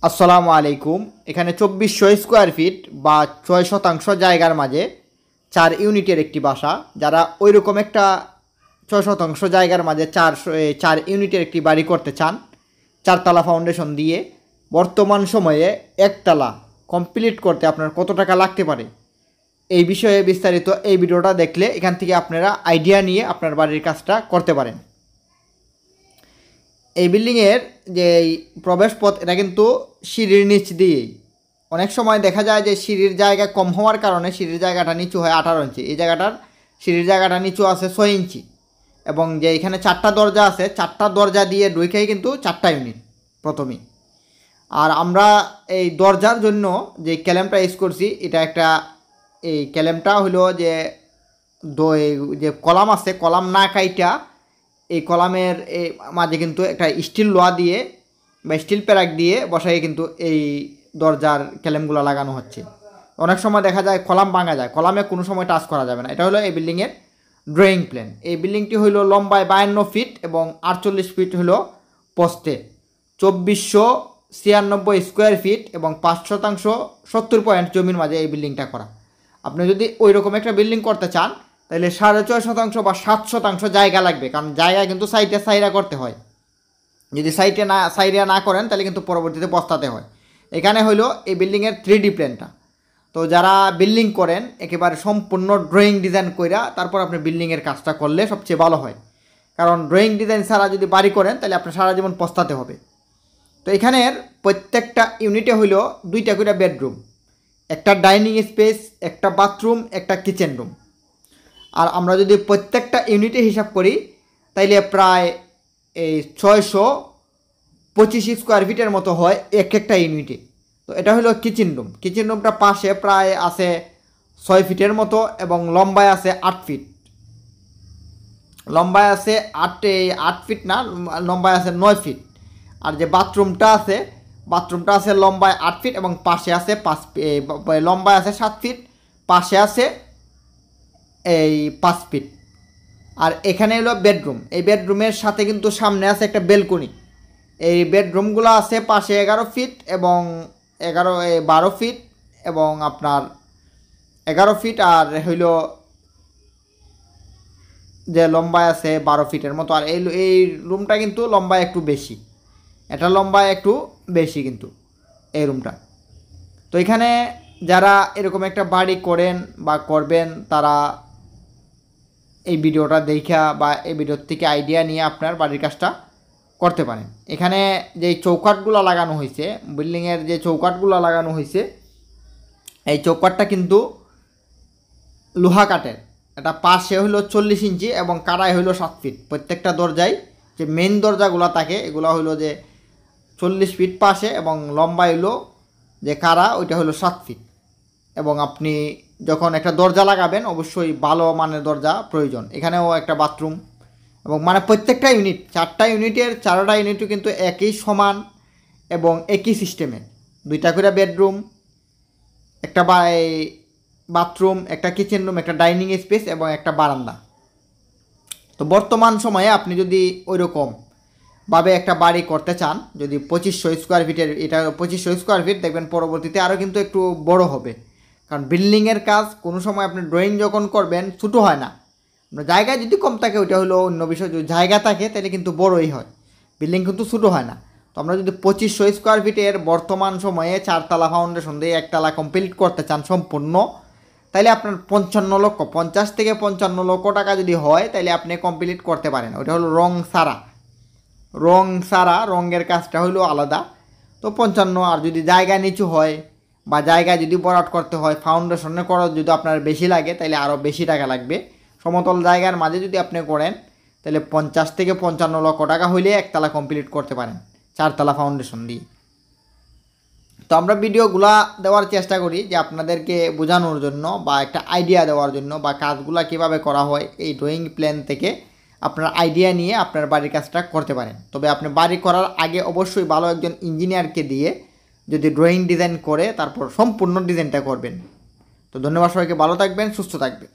আসসালামু আলাইকুম। এখানে 2400 স্কোয়ার ফিট বা 6% জায়গার মাঝে 4 ইউনিটের একটি বাসা। যারা ওই রকম একটা 6% জায়গার মাঝে 4 ইউনিটের একটি বাড়ি করতে চান, 4তলা ফাউন্ডেশন দিয়ে, বর্তমান সময়ে একতলা কমপ্লিট করতে আপনার কত টাকা লাগতে পারে, এই বিষয়ে বিস্তারিত এই ভিডিওটা দেখলে এখান থেকে আপনারা আইডিয়া নিয়ে আপনার বাড়ির কাজটা করতে পারেন। এই বিল্ডিংয়ের যে প্রবেশপথ, এটা কিন্তু সিঁড়ির নিচ দিয়েই। অনেক সময় দেখা যায় যে সিঁড়ির জায়গা কম হওয়ার কারণে সিঁড়ির জায়গাটা নিচু হয় 18 ইঞ্চি। এই জায়গাটার সিঁড়ির জায়গাটা নিচু আছে 6 ইঞ্চি। এবং যে এখানে 4টা দরজা আছে, 4টা দরজা দিয়ে ঢুকেই কিন্তু 4টা ইউনিট প্রথমেই। আর আমরা এই দরজার জন্য যে ক্যালেমটা ইউজ করছি, এটা একটা, এই ক্যালেমটা হলো যে কলাম আছে, কলাম না কাইটা এই কলামের মাঝে কিন্তু একটা স্টিল লোহা দিয়ে বা স্টিল প্যারাক দিয়ে বসাই কিন্তু এই দরজার ক্যালেমগুলো লাগানো হচ্ছে। অনেক সময় দেখা যায় কলাম ভাঙা যায়, কলামে কোনো সময় টাচ করা যাবে না। এটা হলো এই বিল্ডিংয়ের ড্রয়িং প্ল্যান। এই বিল্ডিংটি হইল লম্বায় 52 ফিট এবং 48 ফিট হলো পোস্টে। 2496 স্কোয়ার ফিট এবং 5% 70 পয়েন্ট জমির মাঝে এই বিল্ডিংটা করা। আপনি যদি ওই রকম একটা বিল্ডিং করতে চান তাহলে 6.5% বা 7% জায়গা লাগবে, কারণ জায়গা কিন্তু সাইডে করতে হয়। যদি সাইডে না করেন তাহলে কিন্তু পরবর্তীতে পস্তাতে হয়। এখানে হইলো এই বিল্ডিংয়ের 3D প্ল্যানটা। তো যারা বিল্ডিং করেন একেবারে সম্পূর্ণ ড্রয়িং ডিজাইন কইরা তারপর আপনি বিল্ডিংয়ের কাজটা করলে সবচেয়ে ভালো হয়, কারণ ড্রয়িং ডিজাইন ছাড়া যদি বাড়ি করেন তাহলে আপনার সারা জীবন পস্তাতে হবে। তো এখানের প্রত্যেকটা ইউনিটে হইলো 2টা করে বেডরুম, একটা ডাইনিং স্পেস, একটা বাথরুম, একটা কিচেন রুম। আর আমরা যদি প্রত্যেকটা ইউনিটে হিসাব করি তাইলে প্রায় এই 625 স্কোয়ার ফিটের মতো হয় একটা ইউনিটে। তো এটা হলো কিচেন রুম। কিচেন রুমটা পাশে প্রায় আছে 6 ফিটের মতো এবং লম্বায় আছে 8 ফিট। লম্বায় আছে 8 ফিট না, লম্বায় আছে 9 ফিট। আর যে বাথরুমটা আছে লম্বায় 8 ফিট এবং পাশে আছে লম্বায় আছে 7 ফিট, পাশে আছে এই 5 ফিট। আর এখানে হলো বেডরুম। এই বেডরুমের সাথে কিন্তু সামনে আছে একটা বেলকনি। এই বেডরুমগুলো আছে পাশে 11 ফিট এবং 12 ফিট এবং আপনার 11 ফিট, আর হইল যে লম্বায় আছে 12 ফিটের মতো। আর এই রুমটা কিন্তু লম্বায় একটু বেশি, এটা লম্বায় একটু বেশি কিন্তু এই রুমটা। তো এখানে যারা এরকম একটা বাড়ি করেন বা করবেন, তারা এই ভিডিওটা দেখা বা এই ভিডিওর থেকে আইডিয়া নিয়ে আপনার বাড়ির কাজটা করতে পারেন। এখানে যে চৌকাঠগুলো লাগানো হয়েছে, বিল্ডিংয়ের যে চৌকাঠগুলো লাগানো হয়েছে, এই চৌকাঠটা কিন্তু লোহা কাঠের। এটা পাশে হলো 40 ইঞ্চি এবং কারায় হলো 7 ফিট। প্রত্যেকটা দরজায় যে মেন দরজাগুলো থাকে এগুলো হলো যে 40 ফিট পাশে এবং লম্বা হলো যে কারা, ওইটা হলো 7 ফিট। এবং আপনি যখন একটা দরজা লাগাবেন অবশ্যই ভালো মানের দরজা প্রয়োজন। এখানেও একটা বাথরুম এবং মানে প্রত্যেকটা ইউনিট, 4টা ইউনিটের 4টা ইউনিটও কিন্তু একই সমান এবং একই সিস্টেমের। 2টা করে বেডরুম, একটা বাথরুম, একটা কিচেন রুম, একটা ডাইনিং স্পেস এবং একটা বারান্দা। তো বর্তমান সময়ে আপনি যদি ওই রকমভাবে একটা বাড়ি করতে চান, যদি 2500 স্কোয়ার ফিটের, এটা 2500 স্কোয়ার ফিট, দেখবেন পরবর্তীতে আরও কিন্তু একটু বড় হবে। কারণ বিল্ডিংয়ের কাজ কোনো সময় আপনি ড্রয়িং যখন করবেন ছোটো হয় না। জায়গা যদি কম থাকে ওইটা হলো অন্য বিষয়, যদি জায়গা থাকে তাহলে কিন্তু বড়ই হয়, বিল্ডিং কিন্তু ছোটো হয় না। তো আমরা যদি 2500 স্কোয়ার ফিটের বর্তমান সময়ে 4তলা ফাউন্ডেশন দিয়ে একতলা কমপ্লিট করতে চান সম্পূর্ণ, তাইলে আপনার 50 থেকে 55 লক্ষ টাকা যদি হয় তাহলে আপনি কমপ্লিট করতে পারেন। ওইটা হলো রং সারা, রঙের কাজটা হলো আলাদা। তো 55। আর যদি জায়গা নিচু হয় বা জায়গা যদি ভরাট করতে হয়, ফাউন্ডেশনের খরচ যদি আপনার বেশি লাগে তাহলে আরও বেশি টাকা লাগবে। সমতল জায়গার মাঝে যদি আপনি করেন তাহলে 50 থেকে 55 লক্ষ টাকা হইলে একতলা কমপ্লিট করতে পারেন 4তলা ফাউন্ডেশন দিয়ে। তো আমরা ভিডিওগুলা দেওয়ার চেষ্টা করি যে আপনাদেরকে বোঝানোর জন্য বা একটা আইডিয়া দেওয়ার জন্য, বা কাজগুলা কীভাবে করা হয় এই ড্রয়িং প্ল্যান থেকে আপনার আইডিয়া নিয়ে আপনার বাড়ির কাজটা করতে পারেন। তবে আপনি বাড়ি করার আগে অবশ্যই ভালো একজন ইঞ্জিনিয়ারকে দিয়ে যদি ড্রয়িং ডিজাইন করে তারপর সম্পূর্ণ ডিজাইনটা করবেন। তো ধন্যবাদ সবাইকে, ভালো থাকবেন, সুস্থ থাকবেন।